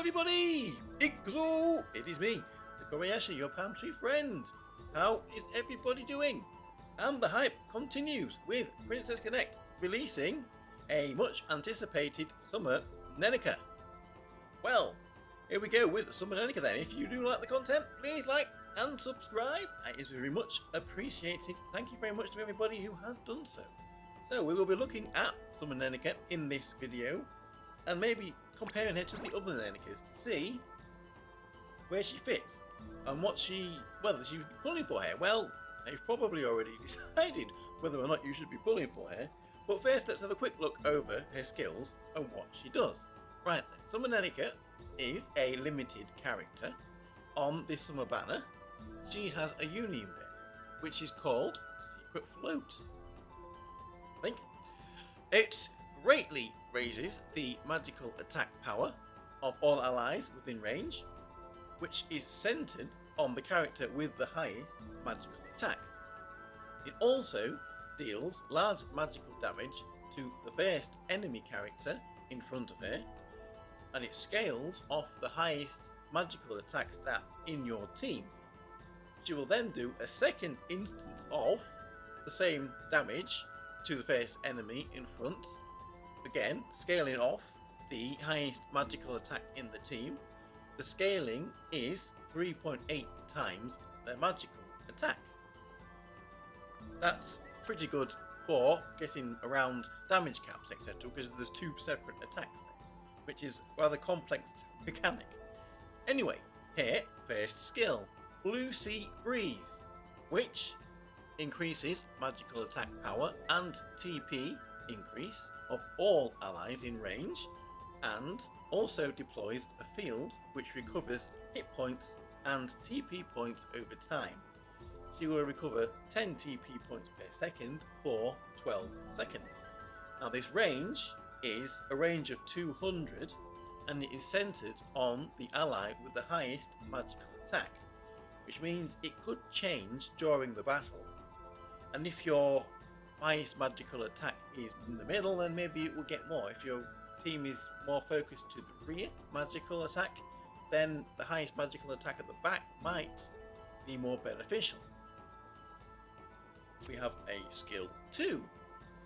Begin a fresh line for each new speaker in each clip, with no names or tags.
everybody! It is me, Tokkuri Yashi, your palm tree friend. How is everybody doing? And the hype continues with Princess Connect releasing a much anticipated Summer Neneka. Well, here we go with Summer Neneka then. If you do like the content, please like and subscribe. It is very much appreciated. Thank you very much to everybody who has done so. So we will be looking at Summer Neneka in this video and maybe comparing her to the other Nenekas to see where she fits and whether she should be pulling for her. Well, you've probably already decided whether or not you should be pulling for her, but first let's have a quick look over her skills and what she does. Right then, Summer Neneka is a limited character on this summer banner. She has a union vest, which is called Secret Float. I think it greatly raises the magical attack power of all allies within range, which is centered on the character with the highest magical attack. It also deals large magical damage to the first enemy character in front of her, and it scales off the highest magical attack stat in your team. She will then do a second instance of the same damage to the first enemy in front, again scaling off the highest magical attack in the team. The scaling is 3.8 times their magical attack. That's pretty good for getting around damage caps, etc., because there's two separate attacks there, which is a rather complex mechanic. Anyway, here, first skill, Blue Sea Breeze, which increases magical attack power and TP increase of all allies in range, and also deploys a field which recovers hit points and TP points over time. She will recover 10 TP points per second for 12 seconds. Now this range is a range of 200 and it is centered on the ally with the highest magical attack, which means it could change during the battle. And if your highest magical attack is in the middle, then maybe it will get more. If your team is more focused to the rear magical attack, then the highest magical attack at the back might be more beneficial. We have a skill 2,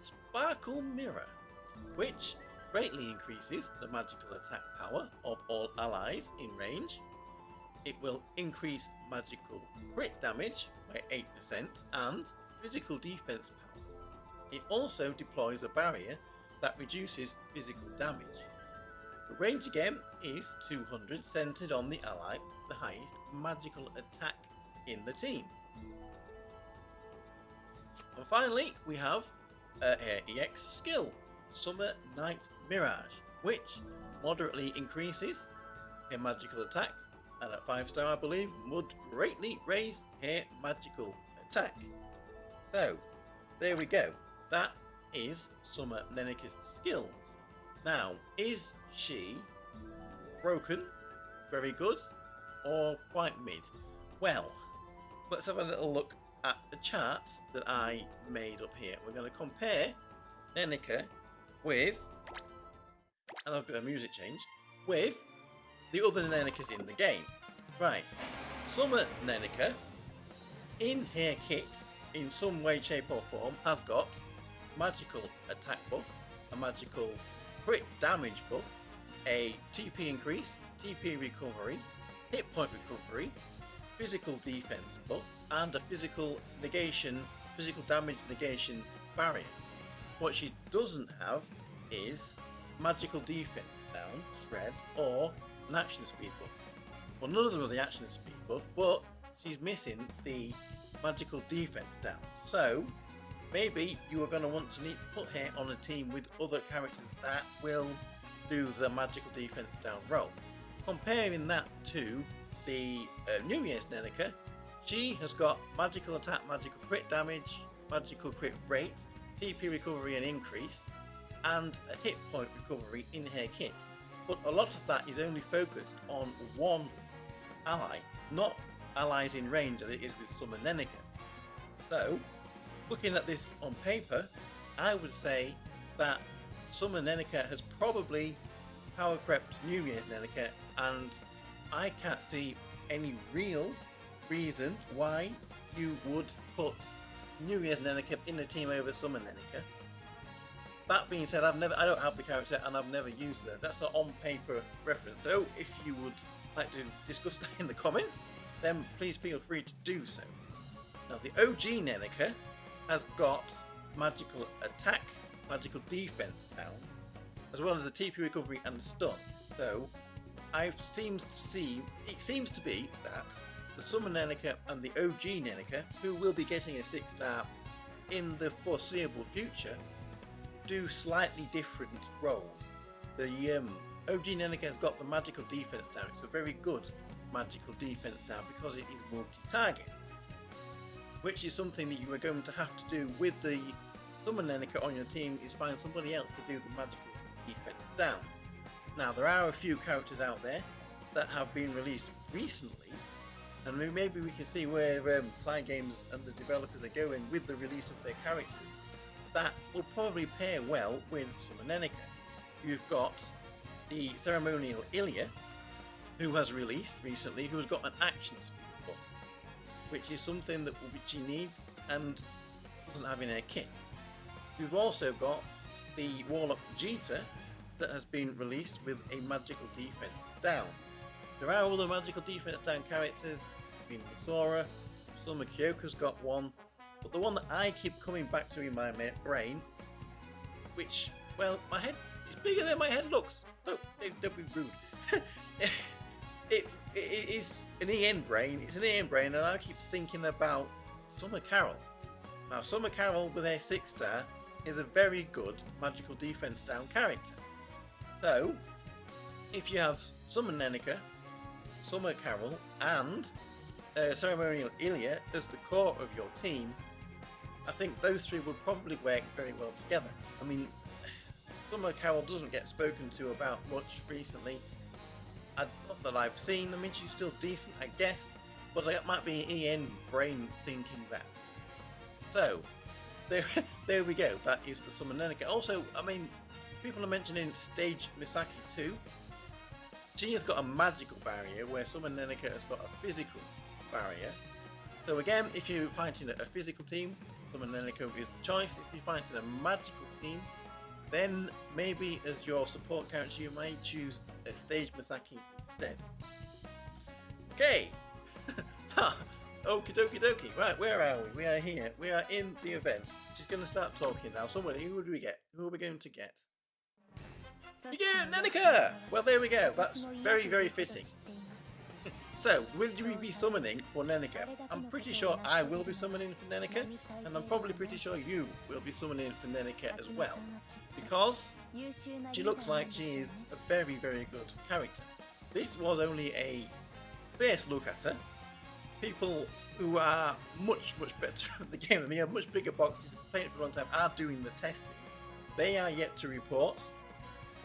Sparkle Mirror, which greatly increases the magical attack power of all allies in range. It will increase magical crit damage by 8% and physical defense power. It also deploys a barrier that reduces physical damage. The range again is 200, centered on the ally with the highest magical attack in the team. And finally, we have her EX skill, Summer Night Mirage, which moderately increases her magical attack, and at 5-star I believe would greatly raise her magical attack. So there we go, that is Summer Neneka's skills. Now, is she broken, very good, or quite mid? Well, let's have a little look at the chart that I made up here. We're going to compare Neneka with, and I've got a music change, with the other Nenekas in the game. Right, Summer Neneka in her kit in some way, shape or form has got magical attack buff, a magical crit damage buff, a TP increase, TP recovery, hit point recovery, physical defense buff, and a physical damage negation barrier. What she doesn't have is magical defense down, shred, or an action speed buff. Well, none of them are the action speed buff, but she's missing the magical defense down. So maybe you are going to want to put her on a team with other characters that will do the magical defense down role. Comparing that to the New Year's Neneka, she has got magical attack, magical crit damage, magical crit rate, TP recovery and increase, and a hit point recovery in her kit. But a lot of that is only focused on one ally, not allies in range as it is with Summer Neneka. So, looking at this on paper, I would say that Summer Neneka has probably power crept New Year's Neneka, and I can't see any real reason why you would put New Year's Neneka in a team over Summer Neneka. That being said, I don't have the character and I've never used her. That's an on-paper reference. So if you would like to discuss that in the comments, then please feel free to do so. Now the OG Neneka has got magical attack, magical defense down, as well as the TP recovery and stun. So it seems to be that the Summer Neneka and the OG Neneka, who will be getting a 6-star in the foreseeable future, do slightly different roles. The OG Neneka has got the magical defense down. It's a very good magical defense down because it is multi-target, which is something that you are going to have to do with the Summer Neneka on your team, is find somebody else to do the magical defense down. Now there are a few characters out there that have been released recently, and maybe we can see where Cygames and the developers are going with the release of their characters that will probably pair well with Summer Neneka. You've got the Ceremonial Ilya, who has released recently, who has got an action speed buff, which is something that she needs and doesn't have in her kit. You've also got the Warlock Vegeta that has been released with a magical defense down. There are other magical defense down characters, being Sora, Summer Kyoko's got one, but the one that I keep coming back to in my brain, which, well, my head is bigger than my head looks. Don't be rude. It is an EN brain. It's an EN brain, and I keep thinking about Summer Carol. Now, Summer Carol with a 6-star is a very good magical defense down character. So, if you have Summer Neneka, Summer Carol, and Ceremonial Ilya as the core of your team, I think those three would probably work very well together. I mean, Summer Carol doesn't get spoken to about much recently. Not that I've seen. I mean, she's still decent, I guess, but that might be an EN brain thinking that. So, there we go. That is the Summer Neneka. Also, I mean, people are mentioning Stage Misaki 2. She has got a magical barrier, where Summer Neneka has got a physical barrier. So again, if you're fighting a physical team, Summer Neneka is the choice. If you're fighting a magical team, then maybe as your support character you may choose a Stage Misaki instead. Okay. Okie dokie dokie. Right, where are we? We are here. We are in the event. She's going to start talking now. Somebody, who do we get? Who are we going to get? We get Neneka! Well, there we go. That's very, very fitting. So, will you be summoning for Neneka? I'm pretty sure I will be summoning for Neneka, and I'm probably pretty sure you will be summoning for Neneka as well, because she looks like she is a very, very good character. This was only a first look at her. People who are much, much better at the game than me, have much bigger boxes, playing it for a long time, are doing the testing. They are yet to report,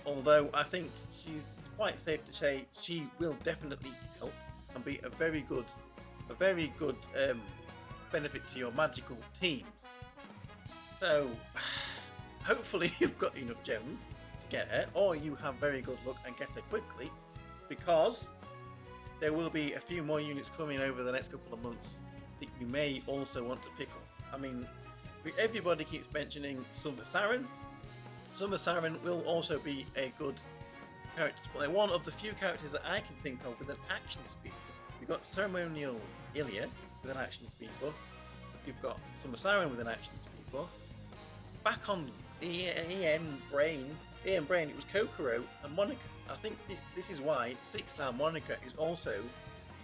although I think she's quite safe to say she will definitely help and be a very good benefit to your magical teams. So hopefully you've got enough gems to get her, or you have very good luck and get her quickly, because there will be a few more units coming over the next couple of months that you may also want to pick up. I mean, everybody keeps mentioning Summer Saren. Summer Saren will also be a good character to play. One of the few characters that I can think of with an action speed. You've got Ceremonial Ilya with an action speed buff. You've got Summer Siren with an action speed buff. Back on EN Brain, it was Kokoro and Monica. I think this is why 6-star Monica is also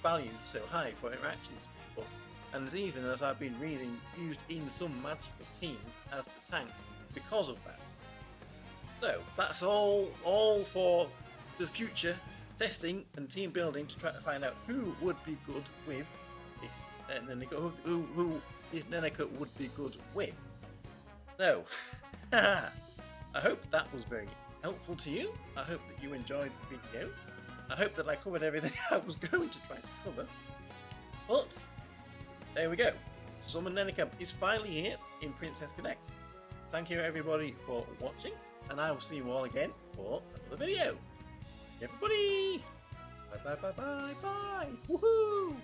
valued so high for her action speed buff, and is even, as I've been reading, used in some magical teams as the tank because of that. So that's all for the future testing and team building to try to find out who would be good with this Neneka, who this Neneka would be good with. So, I hope that was very helpful to you. I hope that you enjoyed the video. I hope that I covered everything I was going to try to cover. But, there we go. Summer Neneka is finally here in Princess Connect. Thank you everybody for watching, and I will see you all again for another video. everybody. Bye bye bye bye bye. Woohoo!